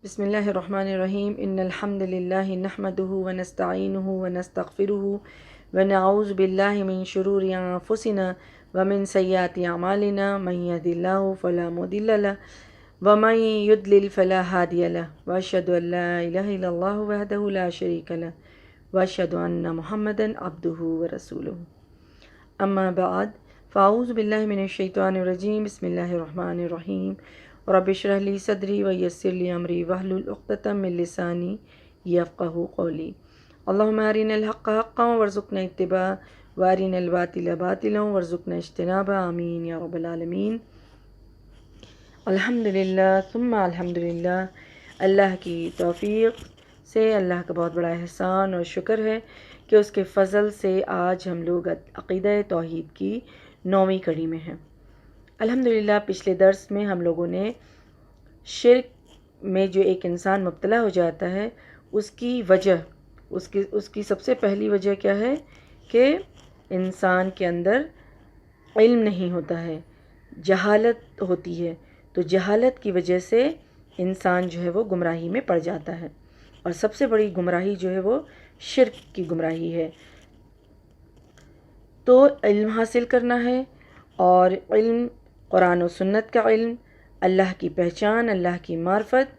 بسم اللہ الرحمن الرحیم ان الحمد للہ نحمده ونستعینه ونستغفره ونعوذ باللہ من شرور انفسنا ومن سیئات اعمالنا من يهد الله فلا مضل له ومن يضلل فلا هادي له واشهد ان لا الہ الا اللہ وحدہ لا شریک له واشهد ان محمدا عبدہ ورسولہ اما بعد فاعوذ باللہ من الشیطان الرجیم بسم اللہ الرحمن الرحیم رب اشرح لی صدری ویسر لی امری واحلل عقدۃ من لسانی یفقہوا قولی اللہم ارنا الحق حقا وارزقنا اتباعہ وارنا الباطل باطلا وارزقنا اجتنابہ آمین یا رب العالمین۔ الحمدللہ ثم الحمدللہ، اللہ کی توفیق سے اللہ کا بہت بڑا احسان اور شکر ہے کہ اس کے فضل سے آج ہم لوگ عقیدہ توحید کی 9ویں کڑی میں ہیں۔ الحمدللہ پچھلے درس میں ہم لوگوں نے شرک میں جو ایک انسان مبتلا ہو جاتا ہے اس کی وجہ، اس کی سب سے پہلی وجہ کیا ہے کہ انسان کے اندر علم نہیں ہوتا ہے، جہالت ہوتی ہے۔ تو جہالت کی وجہ سے انسان جو ہے وہ گمراہی میں پڑ جاتا ہے، اور سب سے بڑی گمراہی جو ہے وہ شرک کی گمراہی ہے۔ تو علم حاصل کرنا ہے، اور علم قرآن و سنت کا علم، اللہ کی پہچان، اللہ کی معرفت،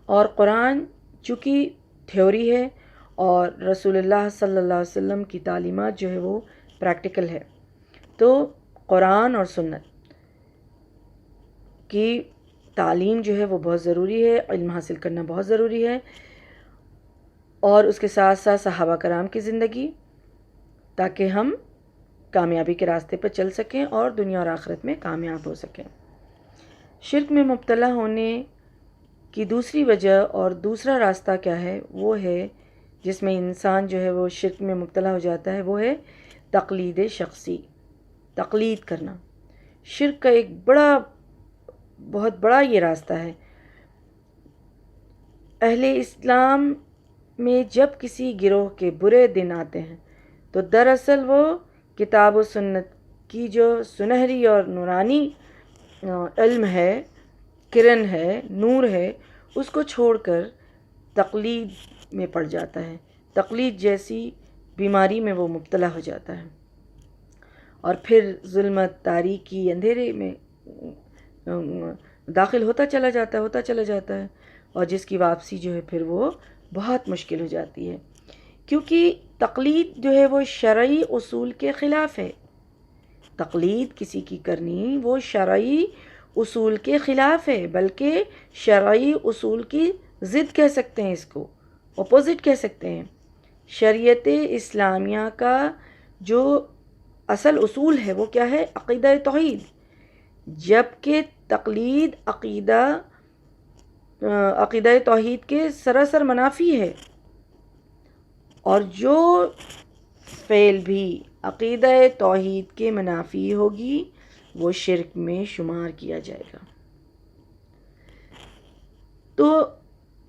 اور قرآن چونکہ تھیوری ہے اور رسول اللہ صلی اللہ علیہ وسلم کی تعلیمات جو ہے وہ پریکٹیکل ہے، تو قرآن اور سنت کی تعلیم جو ہے وہ بہت ضروری ہے، علم حاصل کرنا بہت ضروری ہے، اور اس کے ساتھ ساتھ صحابہ کرام کی زندگی، تاکہ ہم کامیابی کے راستے پر چل سکیں اور دنیا اور آخرت میں کامیاب ہو سکیں۔ شرک میں مبتلا ہونے کی دوسری وجہ اور دوسرا راستہ کیا ہے، وہ ہے جس میں انسان جو ہے وہ شرک میں مبتلا ہو جاتا ہے، وہ ہے تقلید شخصی، تقلید کرنا۔ شرک کا ایک بہت بڑا یہ راستہ ہے۔ اہل اسلام میں جب کسی گروہ کے برے دن آتے ہیں تو دراصل وہ کتاب و سنت کی جو سنہری اور نورانی علم ہے، کرن ہے، نور ہے، اس کو چھوڑ کر تقلید میں پڑ جاتا ہے، تقلید جیسی بیماری میں وہ مبتلا ہو جاتا ہے، اور پھر ظلمت، تاریکی، اندھیرے میں داخل ہوتا چلا جاتا ہے، اور جس کی واپسی جو ہے پھر وہ بہت مشکل ہو جاتی ہے، کیونکہ تقلید جو ہے وہ شرعی اصول کے خلاف ہے۔ تقلید کسی کی کرنی وہ شرعی اصول کے خلاف ہے، بلکہ شرعی اصول کی ضد کہہ سکتے ہیں، اس کو اپوزٹ کہہ سکتے ہیں۔ شریعت اسلامیہ کا جو اصل اصول ہے وہ کیا ہے؟ عقیدہ توحید، جبکہ تقلید عقیدہ توحید کے سراسر منافی ہے، اور جو فعل بھی عقیدہ توحید کے منافی ہوگی وہ شرک میں شمار کیا جائے گا۔ تو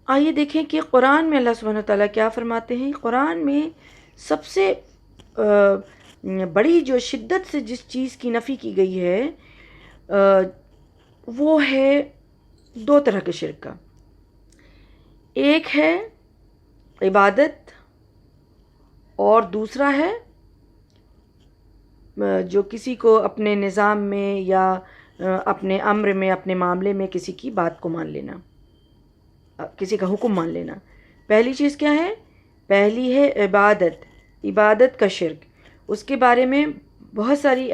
آئیے دیکھیں کہ قرآن میں اللہ سبحانہ وتعالیٰ کیا فرماتے ہیں۔ قرآن میں سب سے بڑی جو شدت سے جس چیز کی نفی کی گئی ہے وہ ہے 2 طرح کے شرک کا۔ ایک ہے عبادت، اور دوسرا ہے جو کسی کو اپنے نظام میں یا اپنے امر میں، اپنے معاملے میں کسی کی بات کو مان لینا، کسی کا حکم مان لینا۔ پہلی چیز کیا ہے؟ پہلی ہے عبادت کا شرک۔ اس کے بارے میں بہت ساری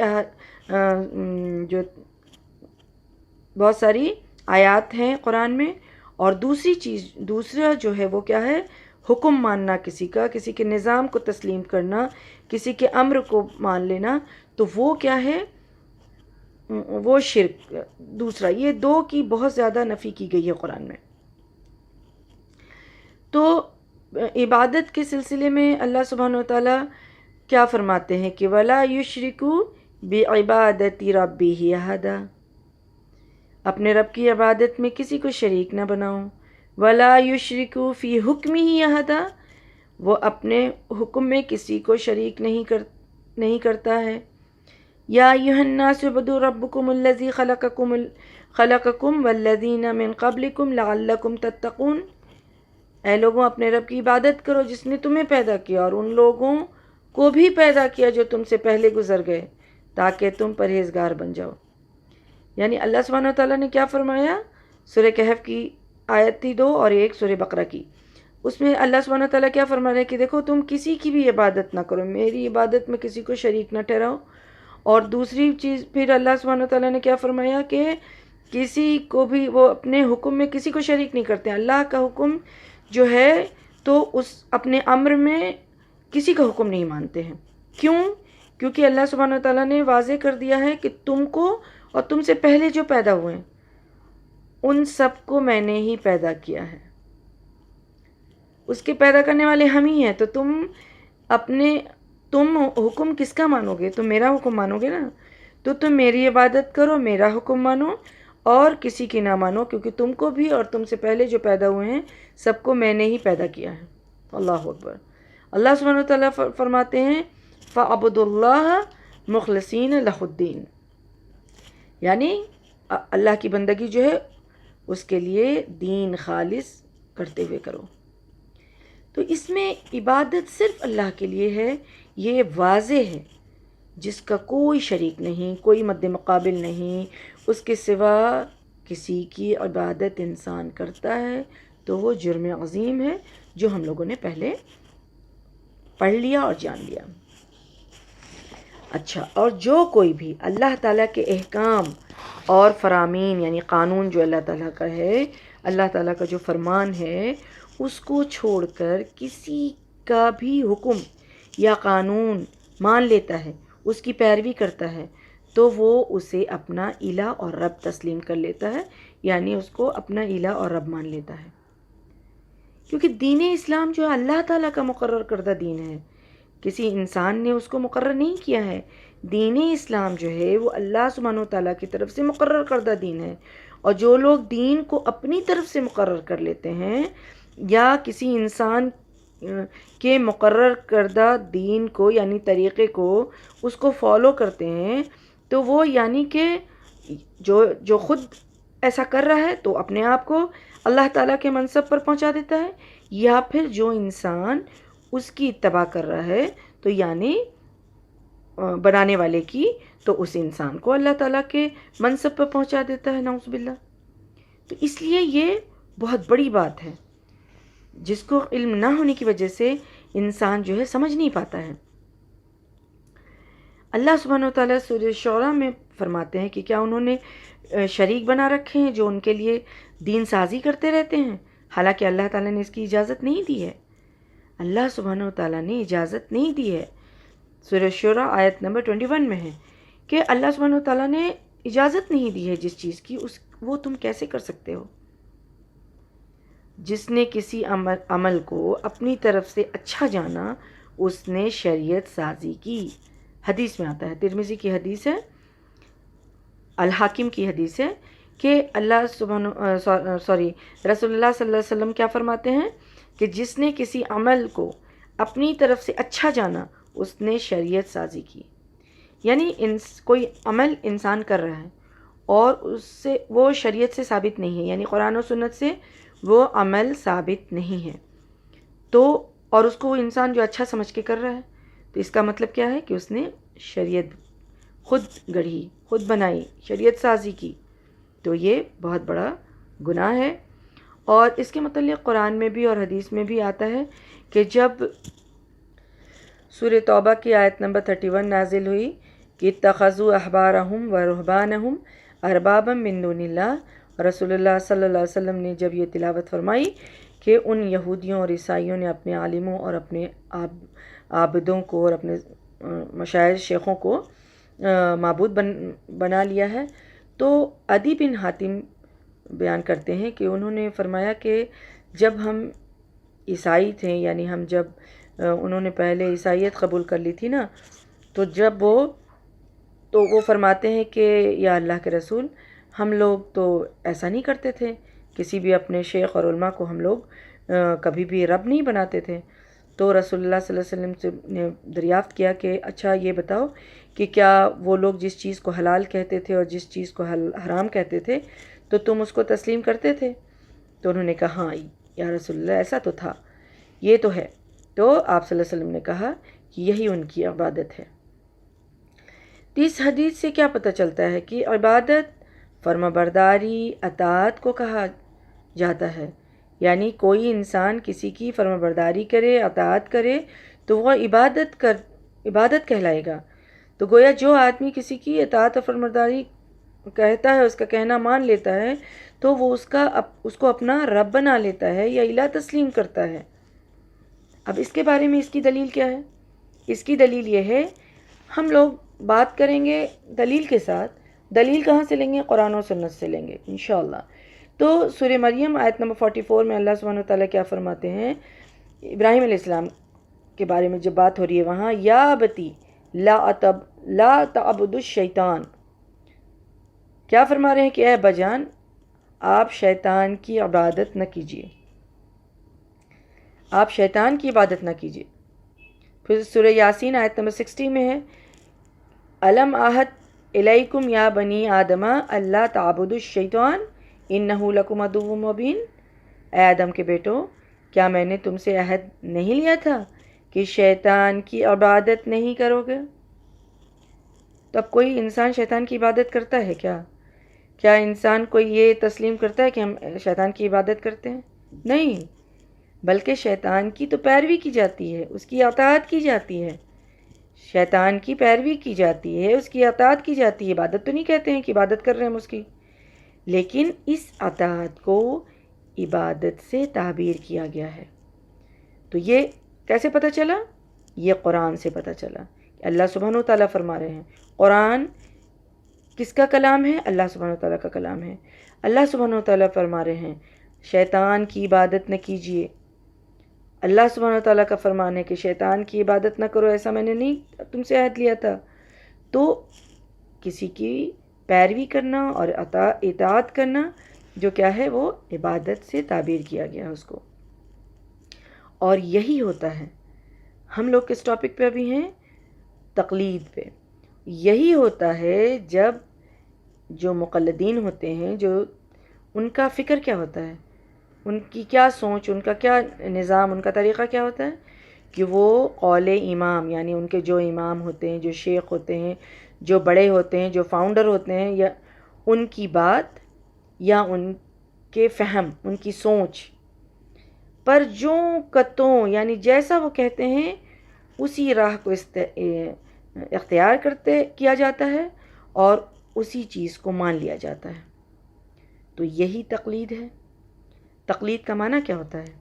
آیات ہیں قرآن میں، اور دوسرا جو ہے وہ کیا ہے؟ حکم ماننا کسی کا، کسی کے نظام کو تسلیم کرنا، کسی کے امر کو مان لینا، تو وہ کیا ہے؟ وہ شرک دوسرا۔ یہ 2 کی بہت زیادہ نفی کی گئی ہے قرآن میں۔ تو عبادت کے سلسلے میں اللہ سبحانہ وتعالیٰ کیا فرماتے ہیں کہ وَلَا يُشْرِكُ بِعِبَادَةِ رَبِّهِ أَحَدًا، اپنے رب کی عبادت میں کسی کو شریک نہ بناؤ۔ وَلَا يُشْرِكُ فِي حُكْمِهِ أَحَدًا، وہ اپنے حکم میں کسی کو شریک نہیں کرتا ہے۔ یا ایھا الناس اعبدوا ربکم الذی خلقکم والذین من قبلکم لعلکم تتقون، اے لوگوں اپنے رب کی عبادت کرو جس نے تمہیں پیدا کیا اور ان لوگوں کو بھی پیدا کیا جو تم سے پہلے گزر گئے تاکہ تم پرہیزگار بن جاؤ. یعنی اللہ سبحانہ وتعالیٰ نے کیا فرمایا؟ سورہ کہف کی آیت تھی 2 اور ایک سورہ بقرہ کی. اس میں اللہ سبحانہ وتعالیٰ کیا فرما رہے ہیں کہ دیکھو تم کسی کی بھی عبادت نہ کرو، میری عبادت میں کسی کو شریک نہ ٹھہراؤ. اور دوسری چیز پھر اللہ سبحانہ وتعالیٰ نے کیا فرمایا کہ کسی کو بھی وہ اپنے حکم میں کسی کو شریک نہیں کرتے. اللہ کا حکم جو ہے تو اس اپنے امر میں کسی کا حکم نہیں مانتے ہیں. کیوں؟ کیونکہ اللہ سبحانہ وتعالیٰ نے واضح کر دیا ہے کہ تم کو اور تم سے پہلے جو پیدا ہوئے ہیں ان سب کو میں نے ہی پیدا کیا ہے. اس کے پیدا کرنے والے ہم ہی ہیں. تو تم حکم کس کا مانو گے؟ تم میرا حکم مانو گے نا. تو تم میری عبادت کرو، میرا حکم مانو اور کسی کی نہ مانو، کیونکہ تم کو بھی اور تم سے پہلے جو پیدا ہوئے ہیں سب کو میں نے ہی پیدا کیا ہے. اللہ اکبر. اللہ سبحانہ وتعالیٰ فرماتے ہیں فَعَبُدُوا اللَّهَ مُخْلِصِينَ لَهُ الدِّينَ، یعنی اللہ کی بندگی جو ہے اس کے لیے دین خالص کرتے ہوئے کرو. تو اس میں عبادت صرف اللہ کے لیے ہے، یہ واضح ہے، جس کا کوئی شریک نہیں، کوئی مد مقابل نہیں. اس کے سوا کسی کی عبادت انسان کرتا ہے تو وہ جرم عظیم ہے، جو ہم لوگوں نے پہلے پڑھ لیا اور جان لیا. اچھا، اور جو کوئی بھی اللہ تعالیٰ کے احکام اور فرامین یعنی قانون جو اللہ تعالیٰ کا ہے، اللہ تعالیٰ کا جو فرمان ہے، اس کو چھوڑ کر کسی کا بھی حکم یا قانون مان لیتا ہے، اس کی پیروی کرتا ہے، تو وہ اسے اپنا الہ اور رب تسلیم کر لیتا ہے، یعنی اس کو اپنا الہ اور رب مان لیتا ہے. کیونکہ دین اسلام جو ہے اللہ تعالیٰ کا مقرر کردہ دین ہے، کسی انسان نے اس کو مقرر نہیں کیا ہے. دین اسلام جو ہے وہ اللہ سبحانہ وتعالیٰ کی طرف سے مقرر کردہ دین ہے. اور جو لوگ دین کو اپنی طرف سے مقرر کر لیتے ہیں یا کسی انسان کے مقرر کردہ دین کو یعنی طریقے کو اس کو فالو کرتے ہیں، تو وہ یعنی کہ جو خود ایسا کر رہا ہے تو اپنے آپ کو اللہ تعالیٰ کے منصب پر پہنچا دیتا ہے، یا پھر جو انسان اس کی اتباع کر رہا ہے تو یعنی بنانے والے کی، تو اس انسان کو اللہ تعالیٰ کے منصب پر پہنچا دیتا ہے، نعوذ باللہ. تو اس لیے یہ بہت بڑی بات ہے جس کو علم نہ ہونے کی وجہ سے انسان جو ہے سمجھ نہیں پاتا ہے. اللہ سبحانہ وتعالیٰ سورہ شعراء میں فرماتے ہیں کہ کیا انہوں نے شریک بنا رکھے ہیں جو ان کے لیے دین سازی کرتے رہتے ہیں، حالانکہ اللہ تعالیٰ نے اس کی اجازت نہیں دی ہے. اللہ سبحانہ وتعالیٰ نے اجازت نہیں دی ہے. سورہ شعراء آیت نمبر 21 میں ہے کہ اللہ سبحانہ وتعالیٰ نے اجازت نہیں دی ہے جس چیز کی وہ تم کیسے کر سکتے ہو. جس نے کسی عمل کو اپنی طرف سے اچھا جانا اس نے شریعت سازی کی. حدیث میں آتا ہے، ترمذی کی حدیث ہے، الحاکم کی حدیث ہے کہ رسول اللہ صلی اللہ علیہ وسلم کیا فرماتے ہیں کہ جس نے کسی عمل کو اپنی طرف سے اچھا جانا اس نے شریعت سازی کی. یعنی کوئی عمل انسان کر رہا ہے اور اس سے وہ شریعت سے ثابت نہیں ہے، یعنی قرآن و سنت سے وہ عمل ثابت نہیں ہے، تو اور اس کو وہ انسان جو اچھا سمجھ کے کر رہا ہے، تو اس کا مطلب کیا ہے کہ اس نے شریعت خود گڑھی، خود بنائی، شریعت سازی کی. تو یہ بہت بڑا گناہ ہے. اور اس کے متعلق قرآن میں بھی اور حدیث میں بھی آتا ہے کہ جب سورہ توبہ کی آیت نمبر 31 نازل ہوئی کہ اتخذوا احبارہم و رہبانہم اربابا من دون اللہ، رسول اللہ صلی اللہ علیہ وسلم نے جب یہ تلاوت فرمائی کہ ان یہودیوں اور عیسائیوں نے اپنے عالموں اور اپنے عابدوں کو اور اپنے مشائخ شیخوں کو معبود بنا لیا ہے، تو عدی بن حاتم بیان کرتے ہیں کہ انہوں نے فرمایا کہ جب ہم عیسائی تھے، یعنی ہم جب انہوں نے پہلے عیسائیت قبول کر لی تھی نا، تو جب وہ فرماتے ہیں کہ یا اللہ کے رسول، ہم لوگ تو ایسا نہیں کرتے تھے، کسی بھی اپنے شیخ اور علماء کو ہم لوگ کبھی بھی رب نہیں بناتے تھے. تو رسول اللہ صلی اللہ علیہ وسلم سے نے دریافت کیا کہ اچھا یہ بتاؤ کہ کیا وہ لوگ جس چیز کو حلال کہتے تھے اور جس چیز کو حرام کہتے تھے تو تم اس کو تسلیم کرتے تھے؟ تو انہوں نے کہا ہاں، یا رسول اللہ ایسا تو تھا، یہ تو ہے۔ تو آپ صلی اللہ علیہ وسلم نے کہا کہ یہی ان کی عبادت ہے۔ اس حدیث سے کیا پتہ چلتا ہے کہ عبادت فرما برداری اطاعت کو کہا جاتا ہے، یعنی کوئی انسان کسی کی فرما برداری کرے، اطاعت کرے تو وہ عبادت کہلائے گا۔ تو گویا جو آدمی کسی کی اطاعت اور فرما برداری کہتا ہے، اس کا کہنا مان لیتا ہے، تو وہ اس کو اپنا رب بنا لیتا ہے یا الہ تسلیم کرتا ہے۔ اب اس کے بارے میں اس کی دلیل کیا ہے؟ اس کی دلیل یہ ہے، ہم لوگ بات کریں گے دلیل کے ساتھ۔ دلیل کہاں سے لیں گے؟ قرآن و سنت سے لیں گے انشاءاللہ۔ تو سورہ مریم آیت نمبر 44 میں اللہ سبحانہ وتعالیٰ کیا فرماتے ہیں؟ ابراہیم علیہ السلام کے بارے میں جب بات ہو رہی ہے وہاں، یا ابتی لا تعبد الشیطان، کیا فرما رہے ہیں کہ اے بجان آپ شیطان کی عبادت نہ کیجیے، آپ شیطان کی عبادت نہ کیجیے۔ پھر سورہ یاسین آیت نمبر 60 میں ہے، الم آہد الیکم یا بنی آدم اللہ تعبدوا الشیطان انہ لکم عدو مبین، اے آدم کے بیٹو کیا میں نے تم سے عہد نہیں لیا تھا کہ شیطان کی عبادت نہیں کرو گے؟ تو اب کوئی انسان شیطان کی عبادت کرتا ہے کیا؟ کیا انسان کوئی یہ تسلیم کرتا ہے کہ ہم شیطان کی عبادت کرتے ہیں؟ نہیں، بلکہ شیطان کی تو پیروی کی جاتی ہے، اس کی اطاعت کی جاتی ہے۔ شیطان کی پیروی کی جاتی ہے، اس کی اطاعت کی جاتی ہے۔ عبادت تو نہیں کہتے ہیں کہ عبادت کر رہے ہیں ہم اس کی، لیکن اس اطاعت کو عبادت سے تعبیر کیا گیا ہے۔ تو یہ کیسے پتہ چلا؟ یہ قرآن سے پتہ چلا کہ اللہ سبحانہ وتعالیٰ فرما رہے ہیں۔ قرآن کس کا کلام ہے؟ اللہ سبحانہ وتعالیٰ کا کلام ہے۔ اللہ سبحانہ وتعالیٰ فرما رہے ہیں شیطان کی عبادت نہ کیجیے۔ اللہ سبحانہ وتعالیٰ کا فرمان ہے کہ شیطان کی عبادت نہ کرو، ایسا میں نے نہیں تم سے عہد لیا تھا۔ تو کسی کی پیروی کرنا اور اطاعت کرنا جو کیا ہے وہ عبادت سے تعبیر کیا گیا اس کو، اور یہی ہوتا ہے۔ ہم لوگ کس ٹاپک پہ ابھی ہیں؟ تقلید پہ۔ یہی ہوتا ہے جب جو مقلدین ہوتے ہیں، جو ان کا فکر کیا ہوتا ہے، ان کی کیا سوچ، ان کا کیا نظام، ان کا طریقہ کیا ہوتا ہے کہ وہ قول امام، یعنی ان کے جو امام ہوتے ہیں، جو شیخ ہوتے ہیں، جو بڑے ہوتے ہیں، جو فاؤنڈر ہوتے ہیں، یا ان کی بات یا ان کے فہم، ان کی سوچ پر جو کتوں، یعنی جیسا وہ کہتے ہیں اسی راہ کو اختیار کیا جاتا ہے اور اسی چیز کو مان لیا جاتا ہے۔ تو یہی تقلید ہے۔ تقلید کا معنی کیا ہوتا ہے؟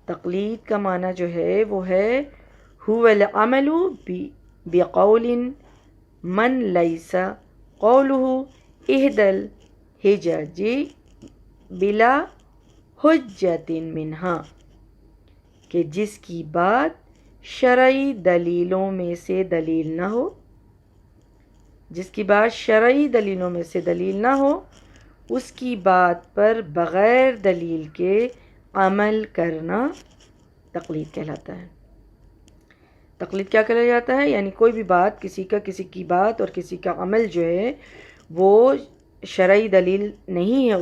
تقلید کا معنی جو ہے وہ ہے هو العمل بقول من ليس قوله احدى الحجج بلا حجت منها، کہ جس کی بات شرعی دلیلوں میں سے دلیل نہ ہو، جس کی بات شرعی دلیلوں میں سے دلیل نہ ہو، اس کی بات پر بغیر دلیل کے عمل کرنا تقلید کہلاتا ہے۔ تقلید کیا کہا جاتا ہے؟ یعنی کوئی بھی بات، کسی کی بات اور کسی کا عمل جو ہے وہ شرعی دلیل نہیں ہے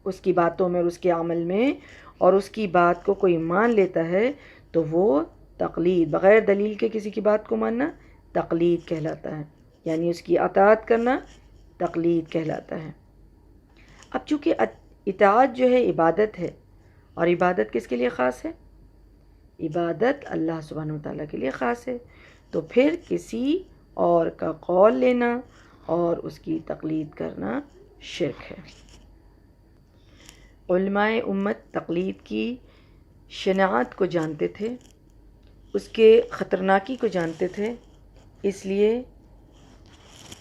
اس کی باتوں میں اور اس کے عمل میں، اور اس کی بات کو کوئی مان لیتا ہے تو وہ تقلید، بغیر دلیل کے کسی کی بات کو ماننا تقلید کہلاتا ہے، یعنی اس کی اطاعت کرنا تقلید کہلاتا ہے۔ اب چونکہ اطاعت جو ہے عبادت ہے، اور عبادت کس کے لیے خاص ہے؟ عبادت اللہ سبحانہ وتعالیٰ کے لیے خاص ہے، تو پھر کسی اور کا قول لینا اور اس کی تقلید کرنا شرک ہے۔ علماء امت تقلید کی شناعت کو جانتے تھے، اس کے خطرناکی کو جانتے تھے، اس لیے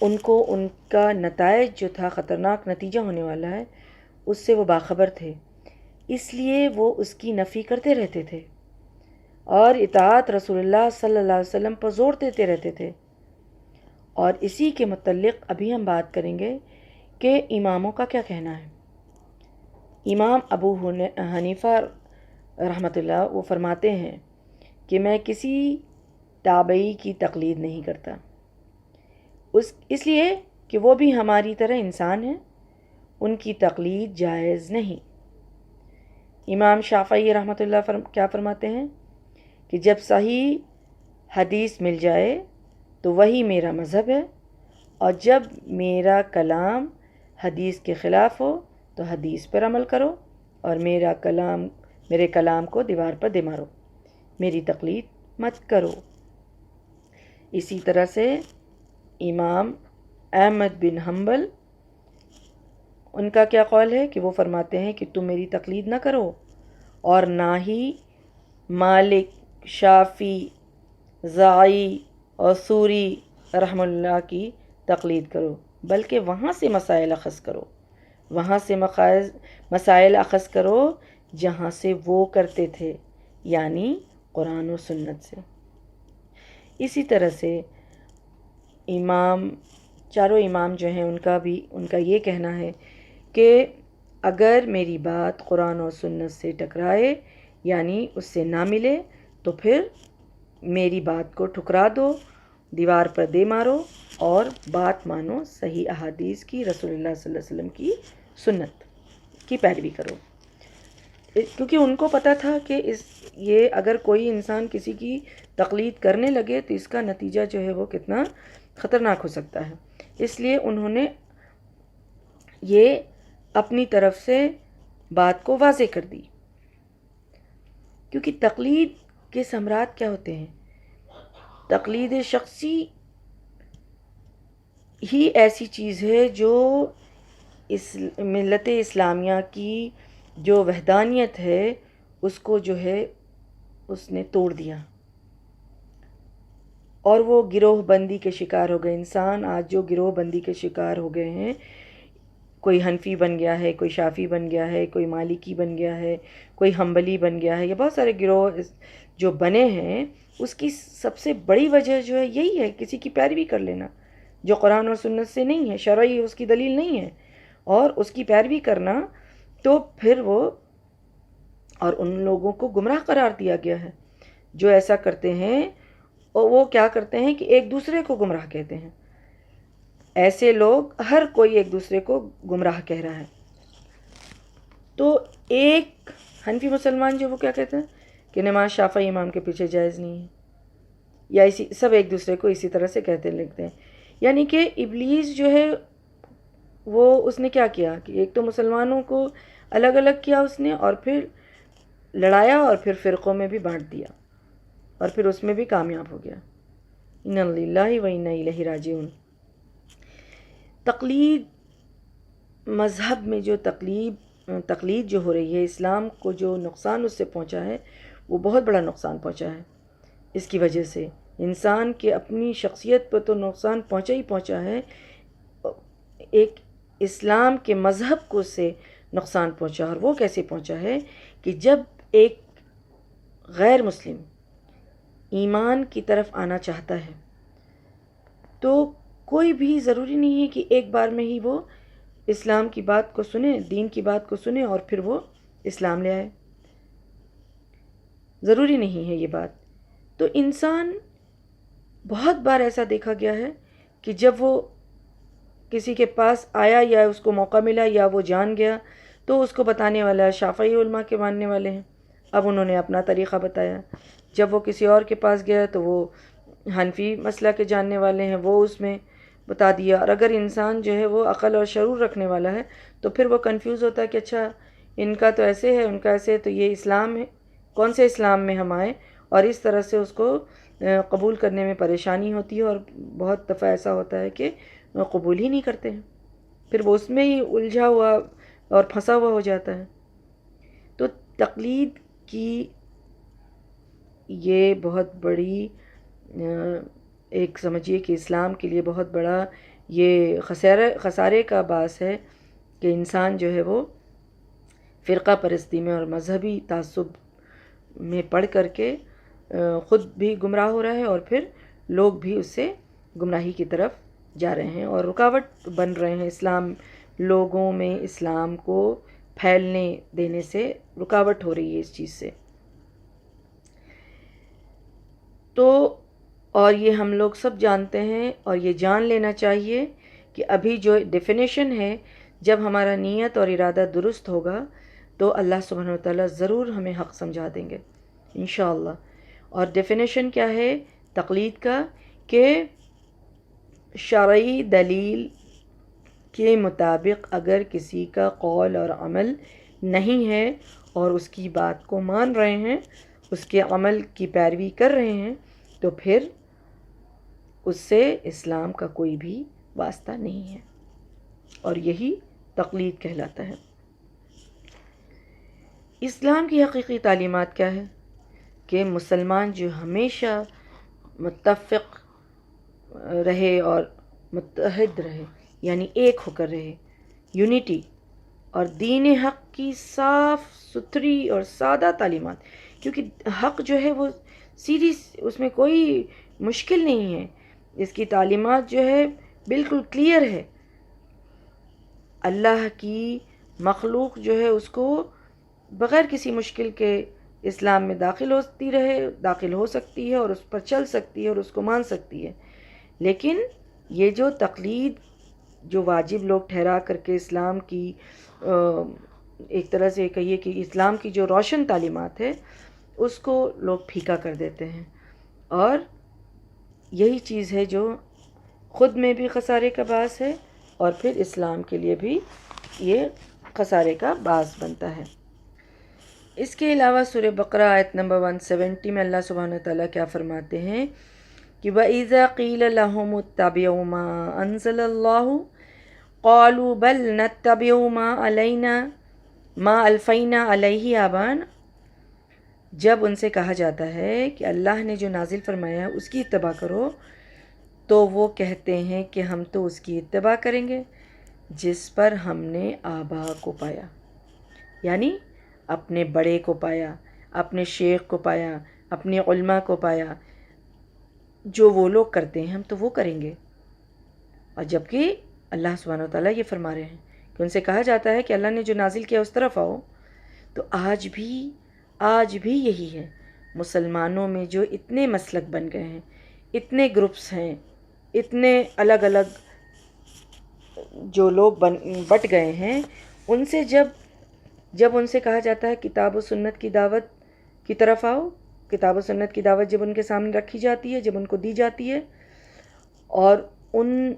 ان کو ان کا نتائج جو تھا، خطرناک نتیجہ ہونے والا ہے، اس سے وہ باخبر تھے، اس لیے وہ اس کی نفی کرتے رہتے تھے اور اطاعت رسول اللہ صلی اللہ علیہ وسلم پر زور دیتے رہتے تھے۔ اور اسی کے متعلق ابھی ہم بات کریں گے کہ اماموں کا کیا کہنا ہے۔ امام ابو حنیفہ رحمۃ اللہ وہ فرماتے ہیں کہ میں کسی تابعی کی تقلید نہیں کرتا، اس لیے کہ وہ بھی ہماری طرح انسان ہیں، ان کی تقلید جائز نہیں۔ امام شافعی رحمۃ اللہ کیا فرماتے ہیں کہ جب صحیح حدیث مل جائے تو وہی میرا مذہب ہے، اور جب میرا کلام حدیث کے خلاف ہو تو حدیث پر عمل کرو، اور میرے کلام کو دیوار پر دے مارو، میری تقلید مت کرو۔ اسی طرح سے امام احمد بن حنبل، ان کا کیا قول ہے کہ وہ فرماتے ہیں کہ تم میری تقلید نہ کرو، اور نہ ہی مالک، شافی، زائی اور سوری رحم اللہ کی تقلید کرو، بلکہ وہاں سے مسائل اخذ کرو، وہاں سے مسائل اخذ کرو جہاں سے وہ کرتے تھے، یعنی قرآن و سنت سے۔ اسی طرح سے چاروں امام جو ہیں ان کا یہ کہنا ہے کہ اگر میری بات قرآن و سنت سے ٹکرائے، یعنی اس سے نہ ملے، تو پھر میری بات کو ٹھکرا دو، دیوار پر دے مارو، اور بات مانو صحیح احادیث کی، رسول اللہ صلی اللہ علیہ وسلم کی سنت کی پیروی کرو۔ کیونکہ ان کو پتہ تھا کہ یہ اگر کوئی انسان کسی کی تقلید کرنے لگے تو اس کا نتیجہ جو ہے وہ کتنا خطرناک ہو سکتا ہے، اس لیے انہوں نے یہ اپنی طرف سے بات کو واضح کر دی۔ کیونکہ تقلید کے ثمرات کیا ہوتے ہیں؟ تقلید شخصی ہی ایسی چیز ہے جو ملت اسلامیہ کی جو وحدانیت ہے اس کو جو ہے اس نے توڑ دیا، اور وہ گروہ بندی کے شکار ہو گئے۔ انسان آج جو گروہ بندی کے شکار ہو گئے ہیں، کوئی حنفی بن گیا ہے، کوئی شافی بن گیا ہے، کوئی مالکی بن گیا ہے، کوئی حنبلی بن گیا ہے، یہ بہت سارے گروہ جو بنے ہیں، اس کی سب سے بڑی وجہ جو ہے یہی ہے، کسی کی پیروی کر لینا جو قرآن اور سنت سے نہیں ہے، شرعی اس کی دلیل نہیں ہے، اور اس کی پیروی کرنا، تو پھر اور ان لوگوں کو گمراہ قرار دیا گیا ہے جو ایسا کرتے ہیں، اور وہ کیا کرتے ہیں کہ ایک دوسرے کو گمراہ کہتے ہیں۔ ایسے لوگ، ہر کوئی ایک دوسرے کو گمراہ کہہ رہا ہے۔ تو ایک حنفی مسلمان جو وہ کیا کہتے ہیں کہ نماز شافعی امام کے پیچھے جائز نہیں ہے، یا سب ایک دوسرے کو اسی طرح سے کہتے لکھتے ہیں۔ یعنی کہ ابلیس جو ہے وہ اس نے کیا کیا کہ ایک تو مسلمانوں کو الگ الگ کیا اس نے، اور پھر لڑایا، اور پھر فرقوں میں بھی بانٹ دیا، اور پھر اس میں بھی کامیاب ہو گیا۔ انا للہ و انا الیہ راجعون۔ تقلید، مذہب میں جو تقلید جو ہو رہی ہے، اسلام کو جو نقصان اس سے پہنچا ہے وہ بہت بڑا نقصان پہنچا ہے۔ اس کی وجہ سے انسان کے اپنی شخصیت پر تو نقصان پہنچا ہی پہنچا ہے، ایک اسلام کے مذہب کو سے نقصان پہنچا، اور وہ کیسے پہنچا ہے کہ جب ایک غیر مسلم ایمان کی طرف آنا چاہتا ہے تو کوئی بھی ضروری نہیں ہے کہ ایک بار میں ہی وہ اسلام کی بات کو سنے، دین کی بات کو سنے اور پھر وہ اسلام لے آئے، ضروری نہیں ہے یہ بات۔ تو انسان بہت بار ایسا دیکھا گیا ہے کہ جب وہ کسی کے پاس آیا یا اس کو موقع ملا یا وہ جان گیا، تو اس کو بتانے والا شافعی علماء کے ماننے والے ہیں، اب انہوں نے اپنا طریقہ بتایا۔ جب وہ کسی اور کے پاس گیا تو وہ حنفی مسئلہ کے جاننے والے ہیں، وہ اس میں بتا دیا۔ اور اگر انسان جو ہے وہ عقل اور شعور رکھنے والا ہے تو پھر وہ کنفیوز ہوتا ہے کہ اچھا ان کا تو ایسے ہے، ان کا ایسے ہے، تو یہ اسلام ہے، کون سے اسلام میں ہم آئیں؟ اور اس طرح سے اس کو قبول کرنے میں پریشانی ہوتی ہے، اور بہت دفعہ ایسا ہوتا ہے کہ قبول ہی نہیں کرتے ہیں، پھر وہ اس میں ہی الجھا ہوا اور پھنسا ہوا ہو جاتا ہے۔ تو تقلید کی یہ بہت بڑی ایک سمجھیے کہ اسلام کے لیے بہت بڑا یہ خسارے کا باعث ہے کہ انسان جو ہے وہ فرقہ پرستی میں اور مذہبی تعصب میں پڑھ کر کے خود بھی گمراہ ہو رہا ہے، اور پھر لوگ بھی اس سے گمراہی کی طرف جا رہے ہیں اور رکاوٹ بن رہے ہیں۔ اسلام، لوگوں میں اسلام کو پھیلنے دینے سے رکاوٹ ہو رہی ہے اس چیز سے۔ تو اور یہ ہم لوگ سب جانتے ہیں، اور یہ جان لینا چاہیے کہ ابھی جو ڈیفینیشن ہے، جب ہمارا نیت اور ارادہ درست ہوگا تو اللہ سبحانہ و تعالیٰ ضرور ہمیں حق سمجھا دیں گے انشاءاللہ۔ اور ڈیفینیشن کیا ہے تقلید کا؟ کہ شرعی دلیل کے مطابق اگر کسی کا قول اور عمل نہیں ہے اور اس کی بات کو مان رہے ہیں، اس کے عمل کی پیروی کر رہے ہیں، تو پھر اس سے اسلام کا کوئی بھی واسطہ نہیں ہے، اور یہی تقلید کہلاتا ہے۔ اسلام کی حقیقی تعلیمات کیا ہے؟ کہ مسلمان جو ہمیشہ متفق رہے اور متحد رہے، یعنی ایک ہو کر رہے، یونٹی، اور دین حق کی صاف ستھری اور سادہ تعلیمات، کیونکہ حق جو ہے وہ سیدھی، اس میں کوئی مشکل نہیں ہے، اس کی تعلیمات جو ہے بالکل کلیئر ہے۔ اللہ کی مخلوق جو ہے اس کو بغیر کسی مشکل کے اسلام میں داخل ہو سکتی ہے اور اس پر چل سکتی ہے اور اس کو مان سکتی ہے۔ لیکن یہ جو تقلید جو واجب لوگ ٹھہرا کر کے اسلام کی ایک طرح سے کہیے کہ اسلام کی جو روشن تعلیمات ہے اس کو لوگ پھیکا کر دیتے ہیں، اور یہی چیز ہے جو خود میں بھی خسارے کا باعث ہے اور پھر اسلام کے لیے بھی یہ خسارے کا باعث بنتا ہے۔ اس کے علاوہ سورہ بقرہ آیت نمبر 170 میں اللہ سبحانہ تعالیٰ کیا فرماتے ہیں کہ وَإِذَا قِيلَ لَهُمُ اتَّبِعُوا مَا أَنزَلَ اللَّهُ قَالُوا بَلْ نَتَّبِعُ مَا أَلْفَيْنَا عَلَيْهِ آبَانَا، جب ان سے کہا جاتا ہے کہ اللہ نے جو نازل فرمایا ہے اس کی اتباع کرو، تو وہ کہتے ہیں کہ ہم تو اس کی اتباع کریں گے جس پر ہم نے آبا کو پایا، یعنی اپنے بڑے کو پایا، اپنے شیخ کو پایا، اپنے علماء کو پایا، جو وہ لوگ کرتے ہیں ہم تو وہ کریں گے۔ اور جبکہ اللہ سبحانہ وتعالیٰ یہ فرما رہے ہیں کہ ان سے کہا جاتا ہے کہ اللہ نے جو نازل کیا اس طرف آؤ، تو آج بھی یہی ہے۔ مسلمانوں میں جو اتنے مسلک بن گئے ہیں، اتنے گروپس ہیں، اتنے الگ الگ جو لوگ بٹ گئے ہیں، ان سے جب ان سے کہا جاتا ہے کتاب و سنت کی دعوت کی طرف آؤ، کتاب و سنت کی دعوت جب ان کے سامنے رکھی جاتی ہے، جب ان کو دی جاتی ہے، اور ان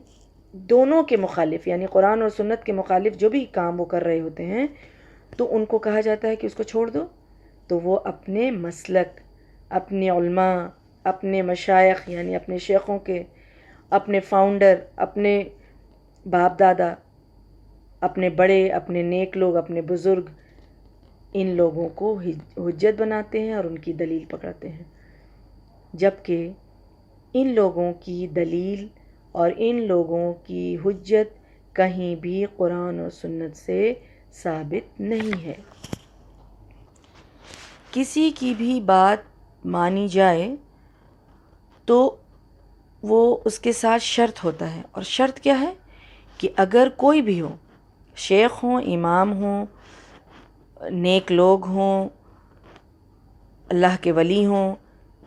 دونوں کے مخالف یعنی قرآن اور سنت کے مخالف جو بھی کام وہ کر رہے ہوتے ہیں، تو ان کو کہا جاتا ہے کہ اس کو چھوڑ دو، تو وہ اپنے مسلک، اپنے علماء، اپنے مشائخ یعنی اپنے شیخوں کے، اپنے فاؤنڈر، اپنے باپ دادا، اپنے بڑے، اپنے نیک لوگ، اپنے بزرگ، ان لوگوں کو حجت بناتے ہیں اور ان کی دلیل پکڑتے ہیں، جبکہ ان لوگوں کی دلیل اور ان لوگوں کی حجت کہیں بھی قرآن اور سنت سے ثابت نہیں ہے۔ کسی کی بھی بات مانی جائے تو وہ اس کے ساتھ شرط ہوتا ہے، اور شرط کیا ہے کہ اگر کوئی بھی ہو، شیخ ہوں، امام ہوں، نیک لوگ ہوں، اللہ کے ولی ہوں،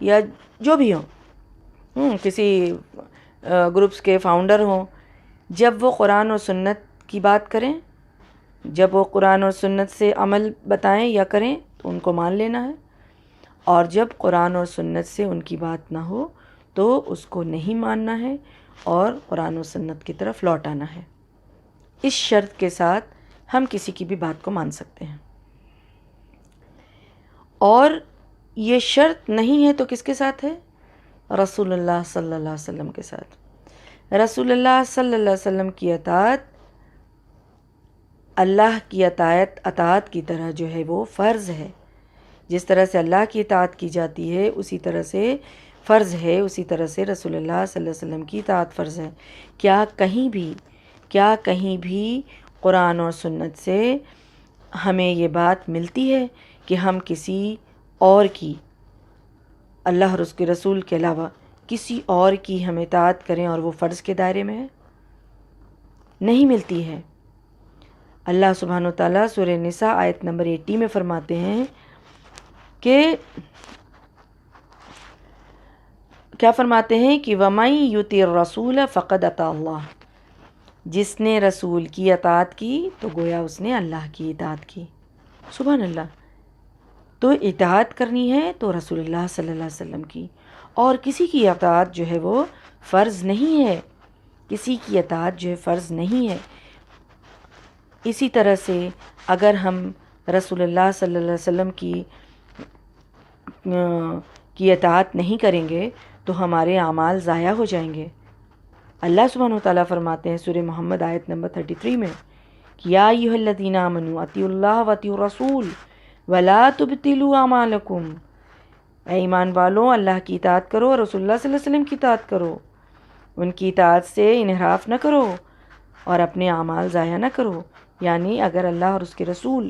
یا جو بھی ہوں، کسی گروپس کے فاؤنڈر ہوں، جب وہ قرآن اور سنت کی بات کریں، جب وہ قرآن اور سنت سے عمل بتائیں یا کریں تو ان کو مان لینا ہے، اور جب قرآن اور سنت سے ان کی بات نہ ہو تو اس کو نہیں ماننا ہے اور قرآن و سنت کی طرف لوٹ آنا ہے۔ اس شرط کے ساتھ ہم کسی کی بھی بات کو مان سکتے ہیں، اور یہ شرط نہیں ہے تو کس کے ساتھ ہے؟ رسول اللہ صلی اللہ علیہ وسلم کے ساتھ۔ رسول اللہ صلی اللہ علیہ وسلم کی اطاعت اللہ کی اطاعت کی طرح جو ہے وہ فرض ہے، جس طرح سے اللہ کی اطاعت کی جاتی ہے اسی طرح سے فرض ہے، اسی طرح سے رسول اللہ صلی اللہ علیہ وسلم کی اطاعت فرض ہے۔ کیا کہیں بھی قرآن اور سنت سے ہمیں یہ بات ملتی ہے کہ ہم کسی اور کی، اللہ اور اس کے رسول کے علاوہ کسی اور کی ہم اطاعت کریں اور وہ فرض کے دائرے میں ہے؟ نہیں ملتی ہے۔ اللہ سبحانہ و تعالیٰ سورہ نساء آیت نمبر 80 میں فرماتے ہیں کہ کیا فرماتے ہیں کہ وَمَن يُطِعِ الرَّسُولَ فَقَدْ أَطَاعَ اللَّهَ، جس نے رسول کی اطاعت کی تو گویا اس نے اللہ کی اطاعت کی۔ سبحان اللہ. تو اطاعت کرنی ہے تو رسول اللہ صلی اللہ علیہ وسلم کی، اور کسی کی اطاعت جو ہے وہ فرض نہیں ہے، کسی کی اطاعت جو ہے فرض نہیں ہے. اسی طرح سے اگر ہم رسول اللہ صلی اللہ علیہ وسلم کی اطاعت نہیں کریں گے تو ہمارے اعمال ضائع ہو جائیں گے. اللہ سبحانہ و تعالیٰ فرماتے ہیں سورہ محمد آیت نمبر 33 میں کہ یا ایھا الذین آمنوا اطیعوا اللہ واطیعوا الرسول ولا تبطلوا اعمالکم. اے ایمان والو، اللہ کی اطاعت کرو اور رسول اللہ صلی اللہ علیہ وسلم کی اطاعت کرو، ان کی اطاعت سے انحراف نہ کرو اور اپنے اعمال ضائع نہ کرو. یعنی اگر اللہ اور اس کے رسول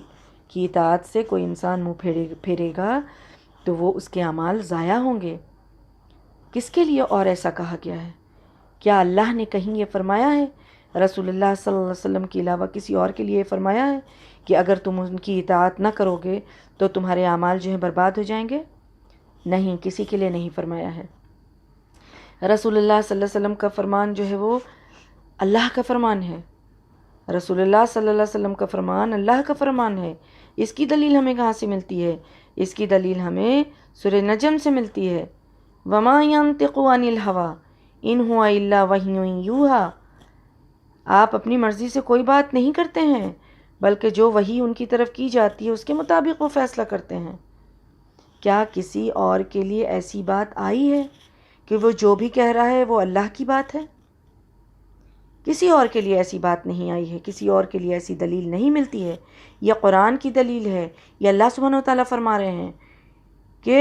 کی اطاعت سے کوئی انسان منہ پھیرے گا تو وہ اس کے اعمال ضائع ہوں گے. کس کے لیے اور ایسا کہا گیا ہے؟ کیا اللہ نے کہیں یہ فرمایا ہے رسول اللہ صلی اللہ علیہ وسلم کے علاوہ کسی اور کے لیے فرمایا ہے کہ اگر تم ان کی اطاعت نہ کرو گے تو تمہارے اعمال جو ہیں برباد ہو جائیں گے؟ نہیں، کسی کے لیے نہیں فرمایا ہے. رسول اللہ صلی اللہ علیہ وسلم کا فرمان جو ہے وہ اللہ کا فرمان ہے. رسول اللہ صلی اللہ علیہ وسلم کا فرمان اللہ کا فرمان ہے. اس کی دلیل ہمیں کہاں سے ملتی ہے؟ اس کی دلیل ہمیں سورہ نجم سے ملتی ہے. وما ينطق عن الهوى ان هو الا وحی یوحی. آپ اپنی مرضی سے کوئی بات نہیں کرتے ہیں بلکہ جو وحی ان کی طرف کی جاتی ہے اس کے مطابق وہ فیصلہ کرتے ہیں. کیا کسی اور کے لیے ایسی بات آئی ہے کہ وہ جو بھی کہہ رہا ہے وہ اللہ کی بات ہے؟ کسی اور کے لیے ایسی بات نہیں آئی ہے، کسی اور کے لیے ایسی دلیل نہیں ملتی ہے. یہ قرآن کی دلیل ہے. یہ اللہ سبحانہ و تعالیٰ فرما رہے ہیں کہ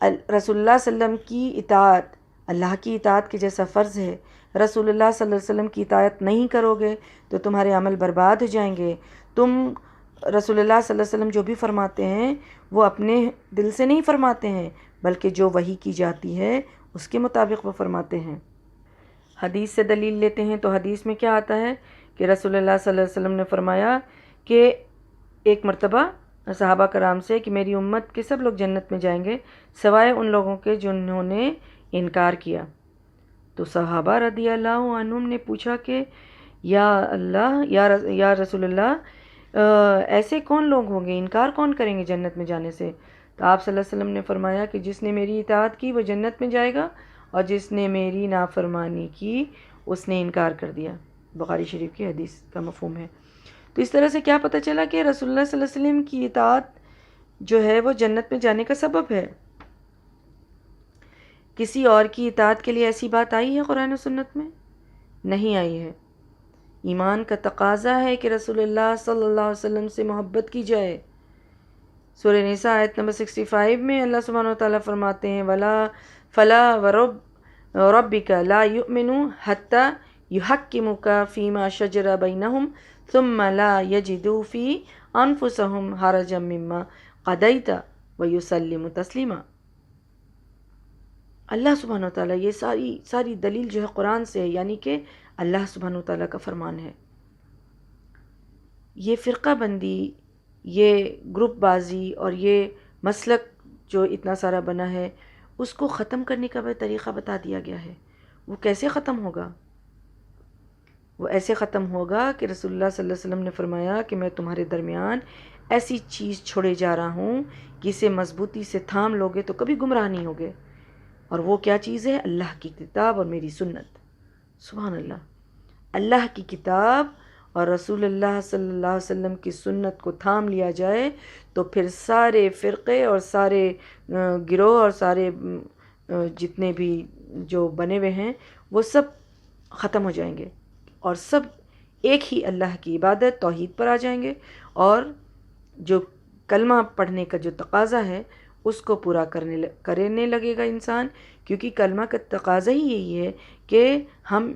رسول اللہ صلی اللہ علیہ وسلم کی اطاعت اللہ کی اطاعت کے جیسا فرض ہے. رسول اللہ صلی اللہ علیہ وسلم کی اطاعت نہیں کرو گے تو تمہارے عمل برباد ہو جائیں گے. تم رسول اللہ صلی اللہ علیہ وسلم جو بھی فرماتے ہیں وہ اپنے دل سے نہیں فرماتے ہیں بلکہ جو وحی کی جاتی ہے اس کے مطابق وہ فرماتے ہیں. حدیث سے دلیل لیتے ہیں تو حدیث میں کیا آتا ہے کہ رسول اللہ صلی اللہ علیہ وسلم نے فرمایا کہ ایک مرتبہ صحابہ کرام سے کہ میری امت کے سب لوگ جنت میں جائیں گے سوائے ان لوگوں کے جنہوں نے انکار کیا. تو صحابہ رضی اللہ عنہم نے پوچھا کہ یا اللہ یا رسول اللہ ایسے کون لوگ ہوں گے، انکار کون کریں گے جنت میں جانے سے؟ تو آپ صلی اللہ علیہ وسلم نے فرمایا کہ جس نے میری اطاعت کی وہ جنت میں جائے گا اور جس نے میری نافرمانی کی اس نے انکار کر دیا. بخاری شریف کی حدیث کا مفہوم ہے. تو اس طرح سے کیا پتہ چلا کہ رسول اللہ صلی اللہ علیہ وسلم کی اطاعت جو ہے وہ جنت میں جانے کا سبب ہے. کسی اور کی اطاعت کے لیے ایسی بات آئی ہے قرآن و سنت میں؟ نہیں آئی ہے. ایمان کا تقاضا ہے کہ رسول اللہ صلی اللہ علیہ وسلم سے محبت کی جائے. سورہ نساء آیت نمبر 65 میں اللہ سبحانہ و تعالیٰ فرماتے ہیں فلا وربک لا یؤمنوا حتی یحکموک فیما شجر بینہم ثم لا یجدوا فی انفسہم حرجا مما قضیت ویسلموا تسلیما. اللہ سبحانہ و تعالیٰ یہ ساری دلیل جو ہے قرآن سے ہے، یعنی کہ اللہ سبحانہ و تعالیٰ کا فرمان ہے. یہ فرقہ بندی، یہ گروپ بازی اور یہ مسلک جو اتنا سارا بنا ہے اس کو ختم کرنے کا بھی طریقہ بتا دیا گیا ہے. وہ کیسے ختم ہوگا؟ وہ ایسے ختم ہوگا کہ رسول اللہ صلی اللہ علیہ وسلم نے فرمایا کہ میں تمہارے درمیان ایسی چیز چھوڑے جا رہا ہوں کہ اسے مضبوطی سے تھام لوگے تو کبھی گمراہ نہیں ہوگے. اور وہ کیا چیز ہے؟ اللہ کی کتاب اور میری سنت. سبحان اللہ. اللہ کی کتاب اور رسول اللہ صلی اللہ علیہ وسلم کی سنت کو تھام لیا جائے تو پھر سارے فرقے اور سارے گروہ اور سارے جتنے بھی جو بنے ہوئے ہیں وہ سب ختم ہو جائیں گے اور سب ایک ہی اللہ کی عبادت توحید پر آ جائیں گے. اور جو کلمہ پڑھنے کا جو تقاضا ہے اس کو پورا کرنے لگے گا انسان، کیونکہ کلمہ کا تقاضا ہی یہی ہے کہ ہم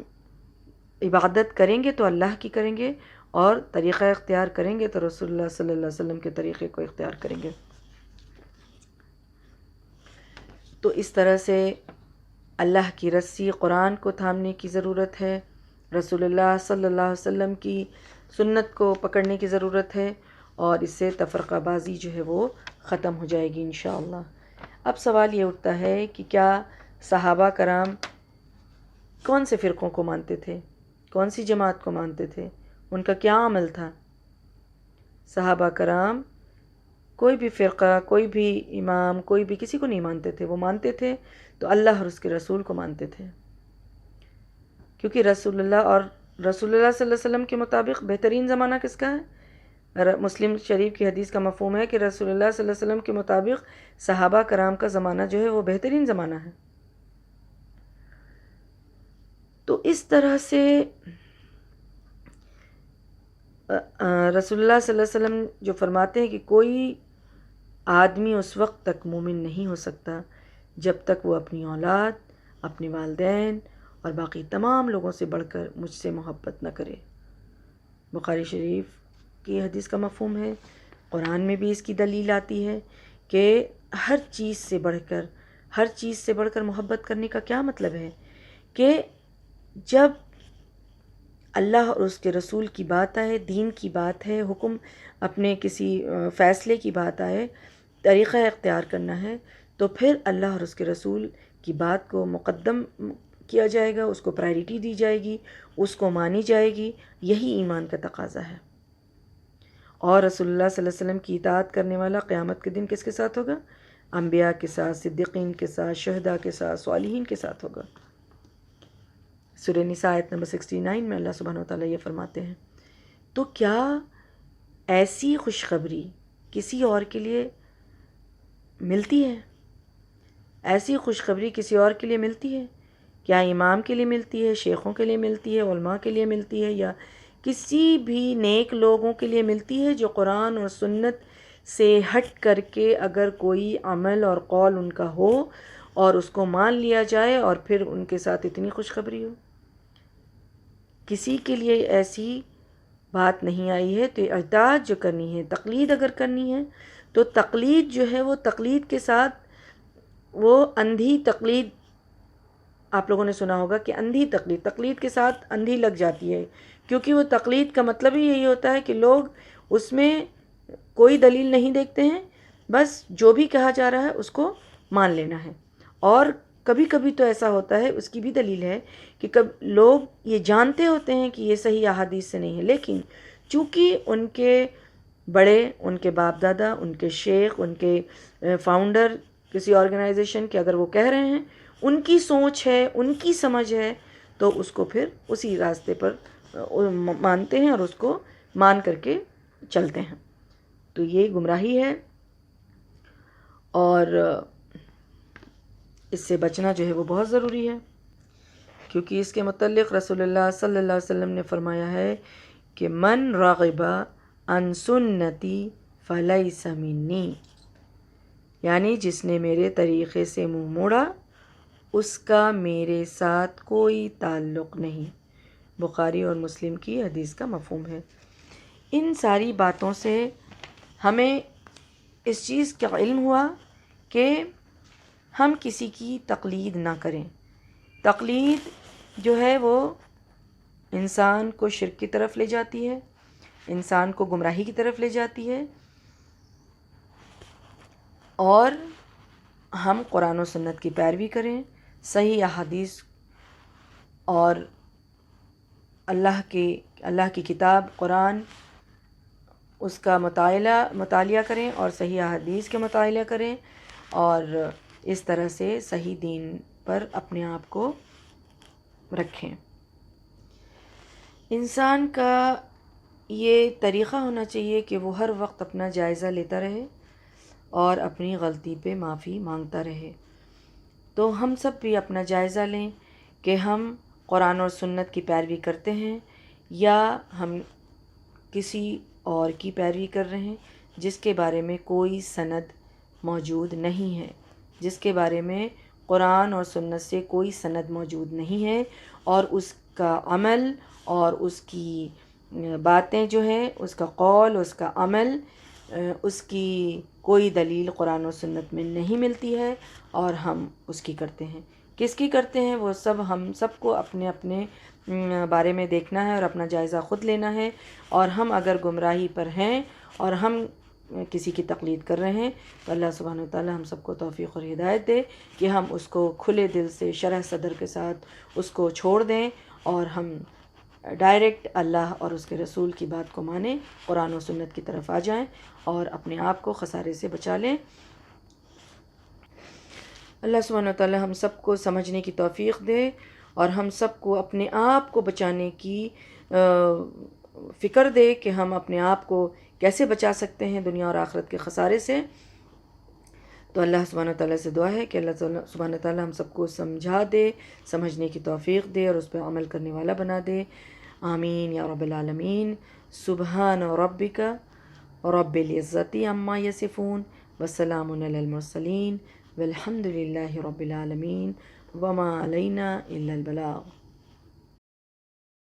عبادت کریں گے تو اللہ کی کریں گے اور طریقہ اختیار کریں گے تو رسول اللہ صلی اللہ علیہ وسلم کے طریقے کو اختیار کریں گے. تو اس طرح سے اللہ کی رسی قرآن کو تھامنے کی ضرورت ہے، رسول اللہ صلی اللہ علیہ وسلم کی سنت کو پکڑنے کی ضرورت ہے، اور اس سے تفرقہ بازی جو ہے وہ ختم ہو جائے گی انشاءاللہ. اب سوال یہ اٹھتا ہے کہ کیا صحابہ کرام کون سے فرقوں کو مانتے تھے، کون سی جماعت کو مانتے تھے، ان کا کیا عمل تھا؟ صحابہ کرام کوئی بھی فرقہ، کوئی بھی امام، کوئی بھی کسی کو نہیں مانتے تھے. وہ مانتے تھے تو اللہ اور اس کے رسول کو مانتے تھے، کیونکہ رسول اللہ صلی اللہ علیہ وسلم کے مطابق بہترین زمانہ کس کا ہے؟ مسلم شریف کی حدیث کا مفہوم ہے کہ رسول اللہ صلی اللہ علیہ وسلم کے مطابق صحابہ کرام کا زمانہ جو ہے وہ بہترین زمانہ ہے. تو اس طرح سے رسول اللہ صلی اللہ علیہ وسلم جو فرماتے ہیں کہ کوئی آدمی اس وقت تک مومن نہیں ہو سکتا جب تک وہ اپنی اولاد، اپنے والدین اور باقی تمام لوگوں سے بڑھ کر مجھ سے محبت نہ کرے. بخاری شریف کی حدیث کا مفہوم ہے. قرآن میں بھی اس کی دلیل آتی ہے کہ ہر چیز سے بڑھ کر محبت کرنے کا کیا مطلب ہے کہ جب اللہ اور اس کے رسول کی بات آئے، دین کی بات ہے، حکم اپنے کسی فیصلے کی بات آئے، طریقہ اختیار کرنا ہے، تو پھر اللہ اور اس کے رسول کی بات کو مقدم کیا جائے گا، اس کو پرائرٹی دی جائے گی، اس کو مانی جائے گی. یہی ایمان کا تقاضا ہے. اور رسول اللہ صلی اللہ علیہ وسلم کی اطاعت کرنے والا قیامت کے دن کس کے ساتھ ہوگا؟ انبیاء کے ساتھ، صدیقین کے ساتھ، شہداء کے ساتھ، صالحین کے ساتھ ہوگا. سورہ نساء آیت نمبر 69 میں اللہ سبحانہ و تعالیٰ یہ فرماتے ہیں. تو کیا ایسی خوشخبری کسی اور کے لیے ملتی ہے؟ ایسی خوشخبری کسی اور کے لیے ملتی ہے؟ کیا امام کے لیے ملتی ہے، شیخوں کے لیے ملتی ہے، علماء کے لیے ملتی ہے، یا کسی بھی نیک لوگوں کے لیے ملتی ہے جو قرآن اور سنت سے ہٹ کر کے اگر کوئی عمل اور قول ان کا ہو اور اس کو مان لیا جائے اور پھر ان کے ساتھ اتنی خوشخبری ہو؟ کسی کے لیے ایسی بات نہیں آئی ہے. تو اطاعت جو کرنی ہے، تقلید اگر کرنی ہے، تو تقلید جو ہے وہ تقلید کے ساتھ وہ اندھی تقلید، آپ لوگوں نے سنا ہوگا کہ اندھی تقلید کے ساتھ اندھی لگ جاتی ہے، کیونکہ وہ تقلید کا مطلب ہی یہی ہوتا ہے کہ لوگ اس میں کوئی دلیل نہیں دیکھتے ہیں، بس جو بھی کہا جا رہا ہے اس کو مان لینا ہے. اور کبھی کبھی تو ایسا ہوتا ہے، اس کی بھی دلیل ہے کہ لوگ یہ جانتے ہوتے ہیں کہ یہ صحیح احادیث سے نہیں ہے، لیکن چونکہ ان کے بڑے، ان کے باپ دادا، ان کے شیخ، ان کے فاؤنڈر کسی آرگنائزیشن کے اگر وہ کہہ رہے ہیں، ان کی سوچ ہے، ان کی سمجھ ہے، تو اس کو پھر اسی راستے پر مانتے ہیں اور اس کو مان کر کے چلتے ہیں. تو یہ گمراہی ہے، اور اس سے بچنا جو ہے وہ بہت ضروری ہے، کیونکہ اس کے متعلق رسول اللہ صلی اللہ علیہ وسلم نے فرمایا ہے کہ من راغب عن سنتی فلیس منی، یعنی جس نے میرے طریقے سے منہ موڑا اس کا میرے ساتھ کوئی تعلق نہیں. بخاری اور مسلم کی حدیث کا مفہوم ہے. ان ساری باتوں سے ہمیں اس چیز کا علم ہوا کہ ہم کسی کی تقلید نہ کریں. تقلید جو ہے وہ انسان کو شرک کی طرف لے جاتی ہے، انسان کو گمراہی کی طرف لے جاتی ہے. اور ہم قرآن و سنت کی پیروی کریں، صحیح احادیث اور اللہ کی کتاب قرآن، اس کا مطالعہ کریں اور صحیح احادیث کے مطالعہ کریں، اور اس طرح سے صحیح دین پر اپنے آپ کو رکھیں. انسان کا یہ طریقہ ہونا چاہیے کہ وہ ہر وقت اپنا جائزہ لیتا رہے اور اپنی غلطی پہ معافی مانگتا رہے. تو ہم سب بھی اپنا جائزہ لیں کہ ہم قرآن اور سنت کی پیروی کرتے ہیں یا ہم کسی اور کی پیروی کر رہے ہیں جس کے بارے میں کوئی سند موجود نہیں ہے، جس کے بارے میں قرآن اور سنت سے کوئی سند موجود نہیں ہے، اور اس کا عمل اور اس کی باتیں جو ہیں، اس کا قول، اس کا عمل، اس کی کوئی دلیل قرآن و سنت میں نہیں ملتی ہے، اور ہم اس کی کرتے ہیں. کس کی کرتے ہیں وہ سب ہم سب کو اپنے اپنے بارے میں دیکھنا ہے اور اپنا جائزہ خود لینا ہے. اور ہم اگر گمراہی پر ہیں اور ہم کسی کی تقلید کر رہے ہیں تو اللہ سبحانہ و تعالی ہم سب کو توفیق اور ہدایت دے کہ ہم اس کو کھلے دل سے شرح صدر کے ساتھ اس کو چھوڑ دیں اور ہم ڈائریکٹ اللہ اور اس کے رسول کی بات کو مانیں، قرآن و سنت کی طرف آ جائیں اور اپنے آپ کو خسارے سے بچا لیں۔ اللہ سبحانہ و تعالی ہم سب کو سمجھنے کی توفیق دے اور ہم سب کو اپنے آپ کو بچانے کی فکر دے کہ ہم اپنے آپ کو کیسے بچا سکتے ہیں دنیا اور آخرت کے خسارے سے۔ تو اللہ سبحانہ و تعالیٰ سے دعا ہے کہ اللہ سبحانہ و تعالیٰ ہم سب کو سمجھا دے، سمجھنے کی توفیق دے اور اس پہ عمل کرنے والا بنا دے۔ آمین یا رب العالمین۔ سبحان ربک رب العزت عما یصفون وسلام علی المرسلین والحمد للہ رب العالمین وما علینا الا البلاغ۔